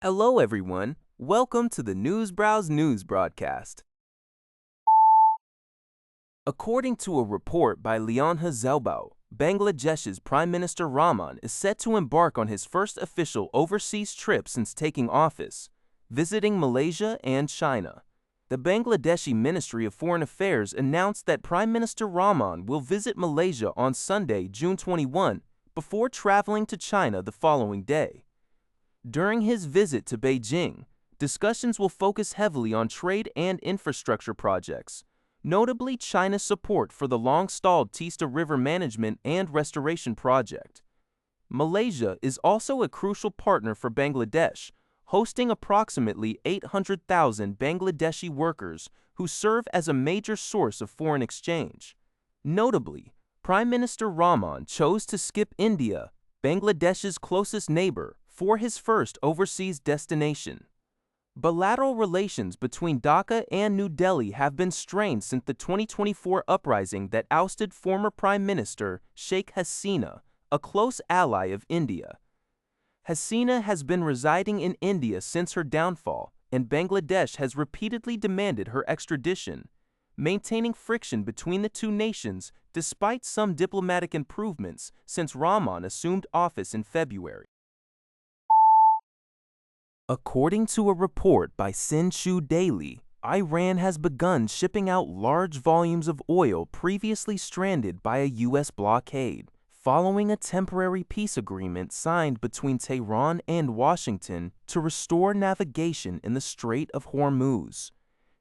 Hello, everyone. Welcome to the Newsbrowse News broadcast. According to a report by Lianhe Zelbao, Bangladesh's Prime Minister Rahman is set to embark on his first official overseas trip since taking office, visiting Malaysia and China. The Bangladeshi Ministry of Foreign Affairs announced that Prime Minister Rahman will visit Malaysia on Sunday, June 21, before traveling to China the following day. During his visit to Beijing, discussions will focus heavily on trade and infrastructure projects, notably China's support for the long-stalled Teesta River Management and Restoration Project. Malaysia is also a crucial partner for Bangladesh, hosting approximately 800,000 Bangladeshi workers who serve as a major source of foreign exchange. Notably, Prime Minister Rahman chose to skip India, Bangladesh's closest neighbor, for his first overseas destination. Bilateral relations between Dhaka and New Delhi have been strained since the 2024 uprising that ousted former Prime Minister Sheikh Hasina, a close ally of India. Hasina has been residing in India since her downfall, and Bangladesh has repeatedly demanded her extradition, maintaining friction between the two nations despite some diplomatic improvements since Rahman assumed office in February. According to a report by Sinshu Daily, Iran has begun shipping out large volumes of oil previously stranded by a U.S. blockade, following a temporary peace agreement signed between Tehran and Washington to restore navigation in the Strait of Hormuz.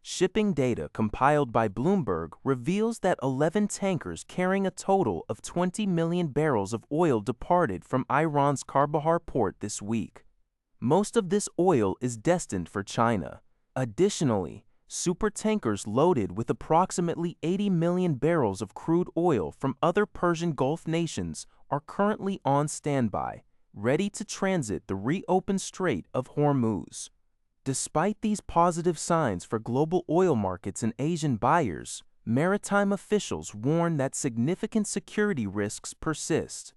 Shipping data compiled by Bloomberg reveals that 11 tankers carrying a total of 20 million barrels of oil departed from Iran's Karbahar port this week. Most of this oil is destined for China. Additionally, supertankers loaded with approximately 80 million barrels of crude oil from other Persian Gulf nations are currently on standby, ready to transit the reopened Strait of Hormuz. Despite these positive signs for global oil markets and Asian buyers, maritime officials warn that significant security risks persist.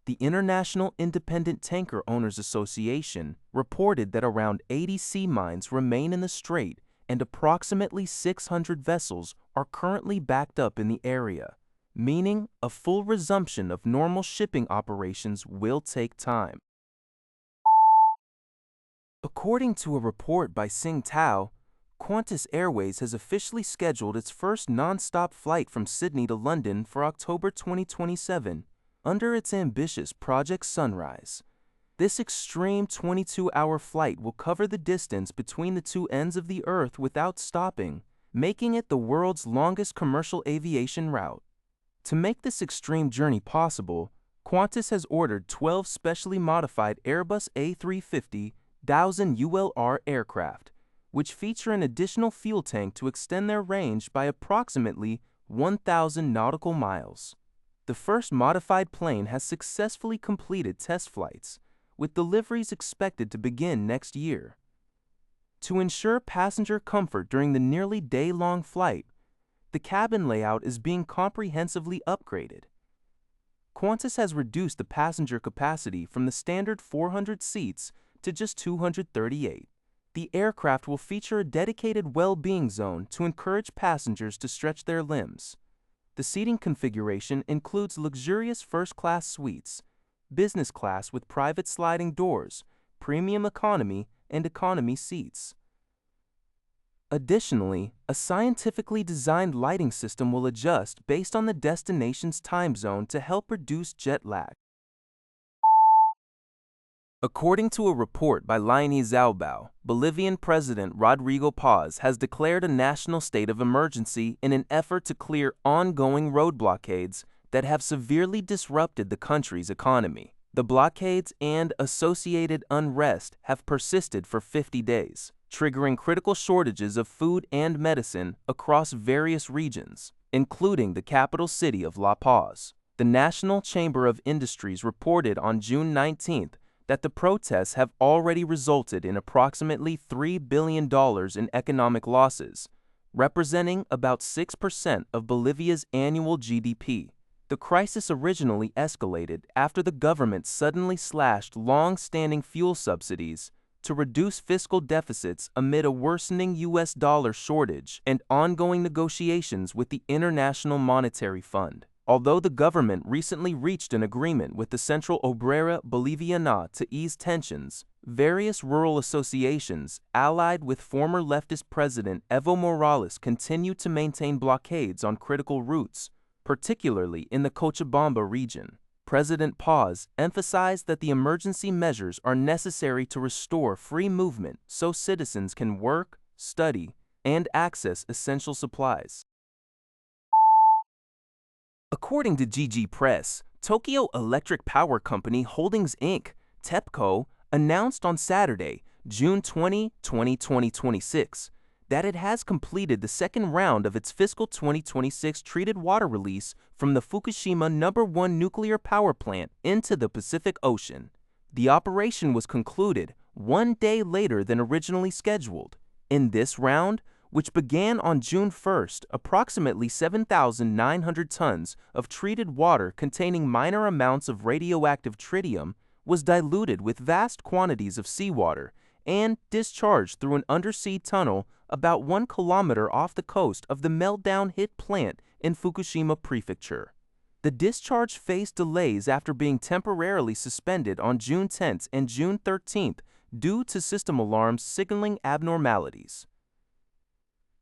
The International Independent Tanker Owners Association reported that around 80 sea mines remain in the strait and approximately 600 vessels are currently backed up in the area, meaning a full resumption of normal shipping operations will take time. According to a report by Sing Tao, Qantas Airways has officially scheduled its first non-stop flight from Sydney to London for October 2027. Under its ambitious Project Sunrise. This extreme 22-hour flight will cover the distance between the two ends of the Earth without stopping, making it the world's longest commercial aviation route. To make this extreme journey possible, Qantas has ordered 12 specially modified Airbus A350-1000 ULR aircraft, which feature an additional fuel tank to extend their range by approximately 1,000 nautical miles. The first modified plane has successfully completed test flights, with deliveries expected to begin next year. To ensure passenger comfort during the nearly day-long flight, the cabin layout is being comprehensively upgraded. Qantas has reduced the passenger capacity from the standard 400 seats to just 238. The aircraft will feature a dedicated well-being zone to encourage passengers to stretch their limbs. The seating configuration includes luxurious first-class suites, business class with private sliding doors, premium economy, and economy seats. Additionally, a scientifically designed lighting system will adjust based on the destination's time zone to help reduce jet lag. According to a report by Lianhe Zelbao, Bolivian President Rodrigo Paz has declared a national state of emergency in an effort to clear ongoing road blockades that have severely disrupted the country's economy. The blockades and associated unrest have persisted for 50 days, triggering critical shortages of food and medicine across various regions, including the capital city of La Paz. The National Chamber of Industries reported on June 19th that the protests have already resulted in approximately $3 billion in economic losses, representing about 6% of Bolivia's annual GDP. The crisis originally escalated after the government suddenly slashed long-standing fuel subsidies, to reduce fiscal deficits amid a worsening U.S. dollar shortage and ongoing negotiations with the International Monetary Fund. Although the government recently reached an agreement with the Central Obrera Boliviana to ease tensions, various rural associations, allied with former leftist President Evo Morales, continue to maintain blockades on critical routes, particularly in the Cochabamba region. President Paz emphasized that the emergency measures are necessary to restore free movement so citizens can work, study, and access essential supplies. According to GG Press, Tokyo Electric Power Company Holdings Inc., TEPCO, announced on Saturday, June 20, 2026, that it has completed the second round of its fiscal 2026 treated water release from the Fukushima No. 1 nuclear power plant into the Pacific Ocean. The operation was concluded 1 day later than originally scheduled. In this round, which began on June 1st, approximately 7,900 tons of treated water containing minor amounts of radioactive tritium was diluted with vast quantities of seawater and discharged through an undersea tunnel about 1 kilometer off the coast of the meltdown-hit plant in Fukushima Prefecture. The discharge faced delays after being temporarily suspended on June 10th and June 13th due to system alarms signaling abnormalities.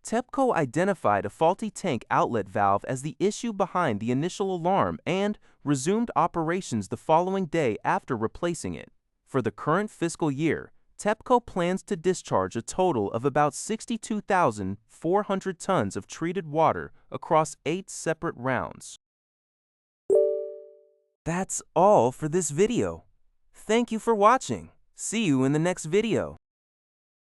TEPCO identified a faulty tank outlet valve as the issue behind the initial alarm and resumed operations the following day after replacing it. For the current fiscal year, TEPCO plans to discharge a total of about 62,400 tons of treated water across 8 separate rounds. That's all for this video. Thank you for watching. See you in the next video.